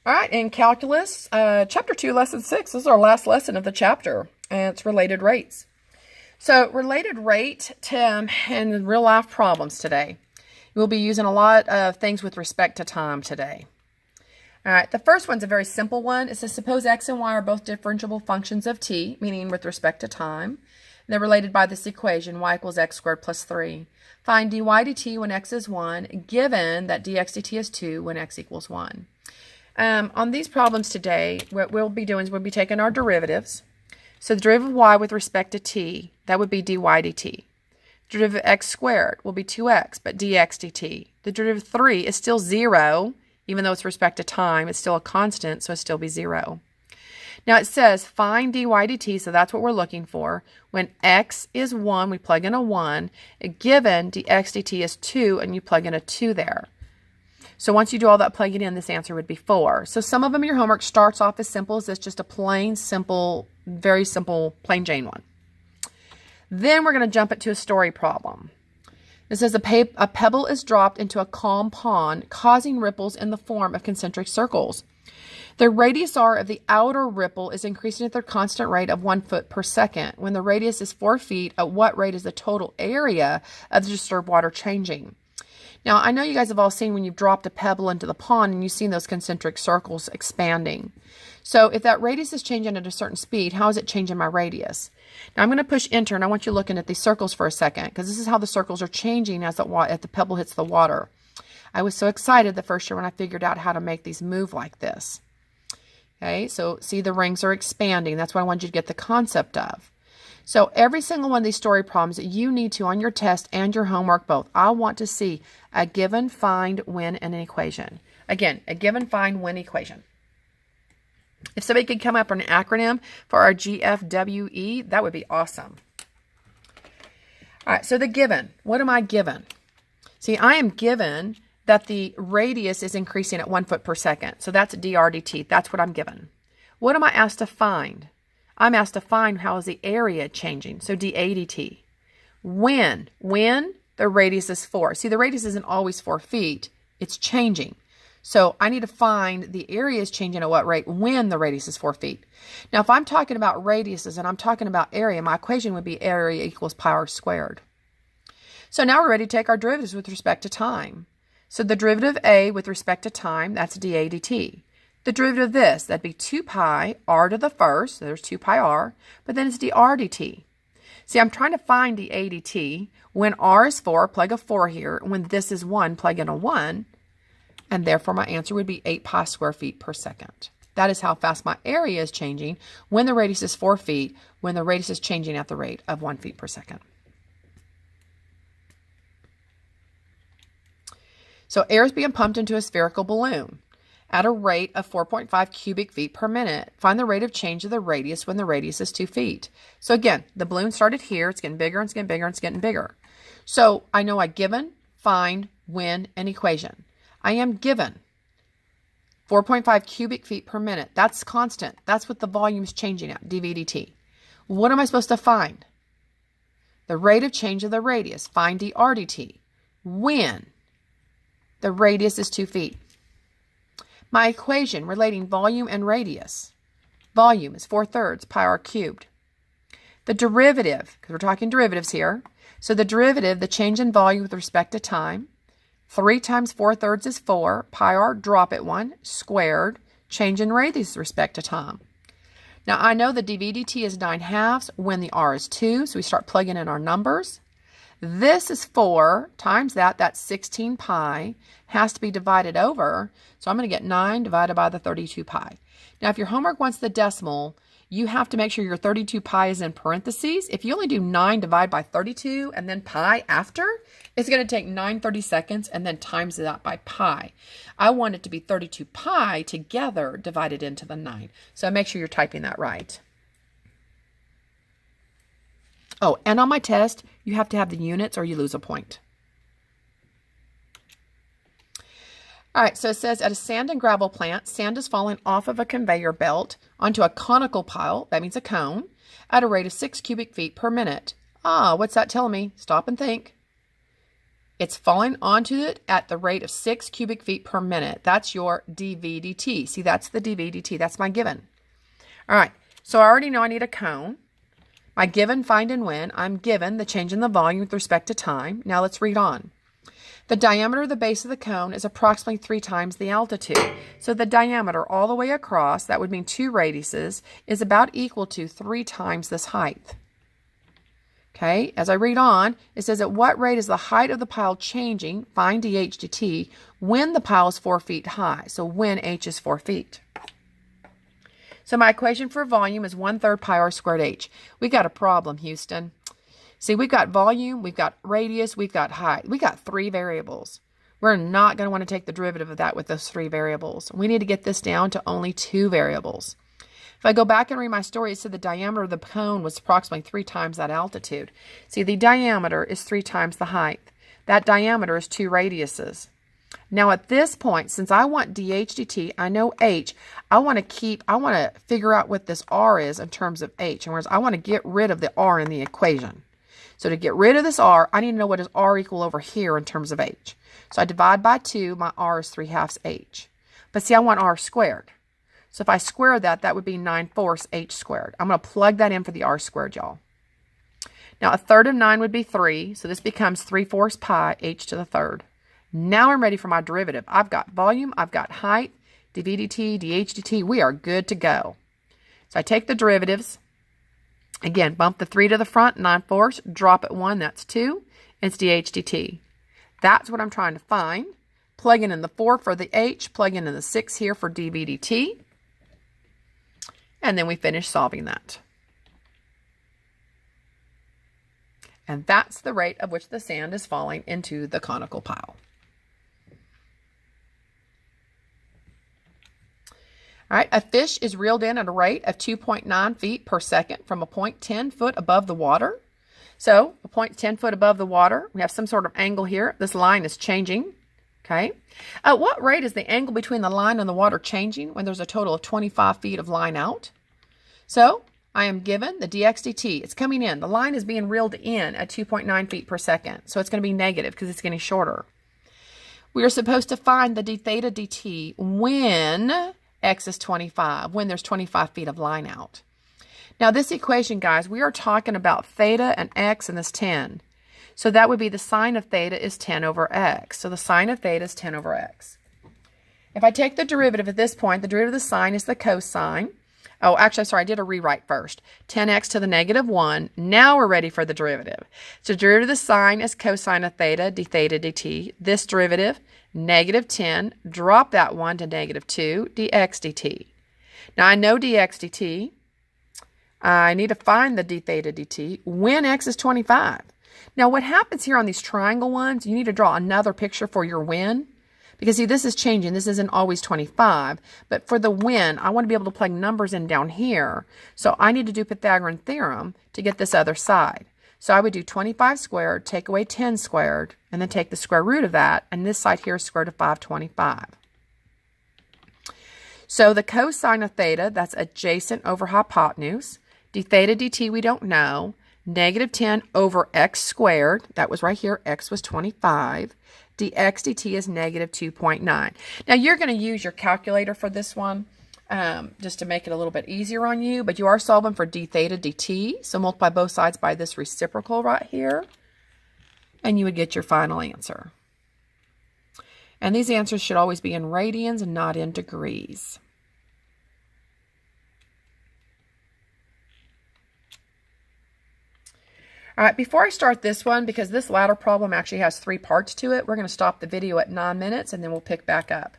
All right, in Calculus, Chapter 2, Lesson 6, this is our last lesson of the chapter, and it's related rates. So related rate and real life problems today. We'll be using a lot of things with respect to time today. All right, the first one's a very simple one. It says, suppose x and y are both differentiable functions of t, meaning with respect to time. They're related by this equation, y equals x squared plus 3. Find dy dt when x is 1, given that dx dt is 2 when x equals 1. On these problems today, what we'll be doing is we'll be taking our derivatives. So the derivative of y with respect to t, that would be dy dt. The derivative of x squared will be 2x, but dx dt. The derivative of 3 is still 0, even though it's with respect to time. It's still a constant, so it'll still be 0. Now it says find dy dt, so that's what we're looking for. When x is 1, we plug in a 1. Given dx dt is 2, and you plug in a 2 there. So once you do all that plugging in, this answer would be 4. So some of them, your homework starts off as simple as this, just a plain, simple, very simple, plain Jane one. Then we're going to jump into a story problem. It says a pebble is dropped into a calm pond, causing ripples in the form of concentric circles. The radius r of the outer ripple is increasing at the constant rate of 1 foot per second. When the radius is 4 feet, at what rate is the total area of the disturbed water changing? Now, I know you guys have all seen when you've dropped a pebble into the pond and you've seen those concentric circles expanding. So if that radius is changing at a certain speed, how is it changing my radius? Now, I'm going to push enter, and I want you looking at these circles for a second, because this is how the circles are changing as the pebble hits the water. I was so excited the first year when I figured out how to make these move like this. Okay, so see, the rings are expanding. That's what I want you to get the concept of. So every single one of these story problems that you need to on your test and your homework both, I want to see a given, find, win, and an equation. Again, a given, find, win equation. If somebody could come up with an acronym for our GFWE, that would be awesome. All right, so the given. What am I given? See, I am given that the radius is increasing at 1 foot per second. So that's dr dt. That's what I'm given. What am I asked to find? I'm asked to find how is the area changing. So dA dt. When the radius is 4. See, the radius isn't always 4 feet. It's changing. So I need to find the area is changing at what rate when the radius is 4 feet. Now, if I'm talking about radiuses and I'm talking about area, my equation would be area equals pi r squared. So now we're ready to take our derivatives with respect to time. So the derivative of a with respect to time, that's dA dt. The derivative of this, that'd be 2 pi r to the first, so there's 2 pi r, but then it's dr dt. See, I'm trying to find dA dt. When r is 4, plug a 4 here. When this is 1, plug in a 1. And therefore, my answer would be 8 pi square feet per second. That is how fast my area is changing when the radius is 4 feet, when the radius is changing at the rate of 1 feet per second. So air is being pumped into a spherical balloon at a rate of 4.5 cubic feet per minute. Find the rate of change of the radius when the radius is 2 feet. So again, the balloon started here. It's getting bigger, and it's getting bigger, and it's getting bigger. So I know I given, find, win, and equation. I am given 4.5 cubic feet per minute. That's constant. That's what the volume is changing at, dV dt. What am I supposed to find? The rate of change of the radius. Find dr dt. When the radius is 2 feet. My equation relating volume and radius. Volume is 4/3 pi r cubed. The derivative, because we're talking derivatives here. So the derivative, the change in volume with respect to time. 3 times 4/3 is 4. Pi r, drop it 1, squared. Change in radius with respect to time. Now I know the dV dt is 9/2 when the r is 2. So we start plugging in our numbers. This is 4 times that. That's 16 pi. Has to be divided over. So I'm going to get 9 divided by the 32 pi. Now, if your homework wants the decimal, you have to make sure your 32 pi is in parentheses. If you only do 9 divided by 32 and then pi after, it's going to take 9/32 and then times that by pi. I want it to be 32 pi together divided into the 9. So make sure you're typing that right. Oh, and on my test, you have to have the units or you lose a point. All right, so it says at a sand and gravel plant, sand is falling off of a conveyor belt onto a conical pile, that means a cone, at a rate of 6 cubic feet per minute. Ah, what's that telling me? Stop and think. It's falling onto it at the rate of 6 cubic feet per minute. That's your dV dt. See, that's the dV dt. That's my given. All right, so I already know I need a cone. My given, find, and when. I'm given the change in the volume with respect to time. Now let's read on. The diameter of the base of the cone is approximately 3 times the altitude. So the diameter all the way across, that would mean 2 radiuses, is about equal to 3 times this height. Okay, as I read on, it says at what rate is the height of the pile changing, find dh dt, when the pile is 4 feet high. So when h is 4 feet. So my equation for volume is 1/3 pi r squared h. We got a problem, Houston. See, we've got volume, we've got radius, we've got height. We got 3 variables. We're not going to want to take the derivative of that with those 3 variables. We need to get this down to only 2 variables. If I go back and read my story, it said the diameter of the cone was approximately 3 times that altitude. See, the diameter is 3 times the height. That diameter is 2 radiuses. Now at this point, since I want dh dt, I know h, I want to figure out what this r is in terms of h. In other words, I want to get rid of the r in the equation. So to get rid of this r, I need to know what is r equal over here in terms of h. So I divide by 2, my r is 3/2 h. But see, I want r squared. So if I square that, that would be 9/4 h squared. I'm going to plug that in for the r squared, y'all. Now, 1/3 of 9 would be 3, so this becomes 3/4 pi h to the third. Now I'm ready for my derivative. I've got volume, I've got height, dv dt, dh dt. We are good to go. So I take the derivatives. Again, bump the 3 to the front, 9/4, drop it 1, that's 2. It's dh dt. That's what I'm trying to find. Plug in the 4 for the h, plug in the 6 here for dv dt. And then we finish solving that. And that's the rate at which the sand is falling into the conical pile. All right, a fish is reeled in at a rate of 2.9 feet per second from a point 10 foot above the water. So a point 10 foot above the water, we have some sort of angle here. This line is changing. Okay. At what rate is the angle between the line and the water changing when there's a total of 25 feet of line out? So I am given the dx dt. It's coming in. The line is being reeled in at 2.9 feet per second. So it's going to be negative because it's getting shorter. We are supposed to find the d theta dt when x is 25, when there's 25 feet of line out. Now this equation, guys, we are talking about theta and x and this 10. So that would be the sine of theta is 10 over x. So the sine of theta is 10 over x. If I take the derivative at this point, the derivative of the sine is the cosine. Oh, actually, sorry, I did a rewrite first. 10x to the negative 1. Now we're ready for the derivative. So derivative of the sine is cosine of theta, d theta dt. This derivative, negative 10. Drop that 1 to negative 2, dx dt. Now I know dx dt. I need to find the d theta dt when x is 25. Now what happens here on these triangle ones, you need to draw another picture for your when. Because see, this is changing. This isn't always 25. But for the when, I want to be able to plug numbers in down here. So I need to do Pythagorean theorem to get this other side. So I would do 25 squared, take away 10 squared, and then take the square root of that. And this side here is square root of 525. So the cosine of theta, that's adjacent over hypotenuse. D theta dt we don't know. Negative 10 over x squared. That was right here. X was 25. dx dt is negative 2.9. Now you're going to use your calculator for this one just to make it a little bit easier on you, but you are solving for d theta dt. So multiply both sides by this reciprocal right here, and you would get your final answer. And these answers should always be in radians and not in degrees. All right, before I start this one, because this latter problem actually has 3 parts to it, we're going to stop the video at 9 minutes and then we'll pick back up.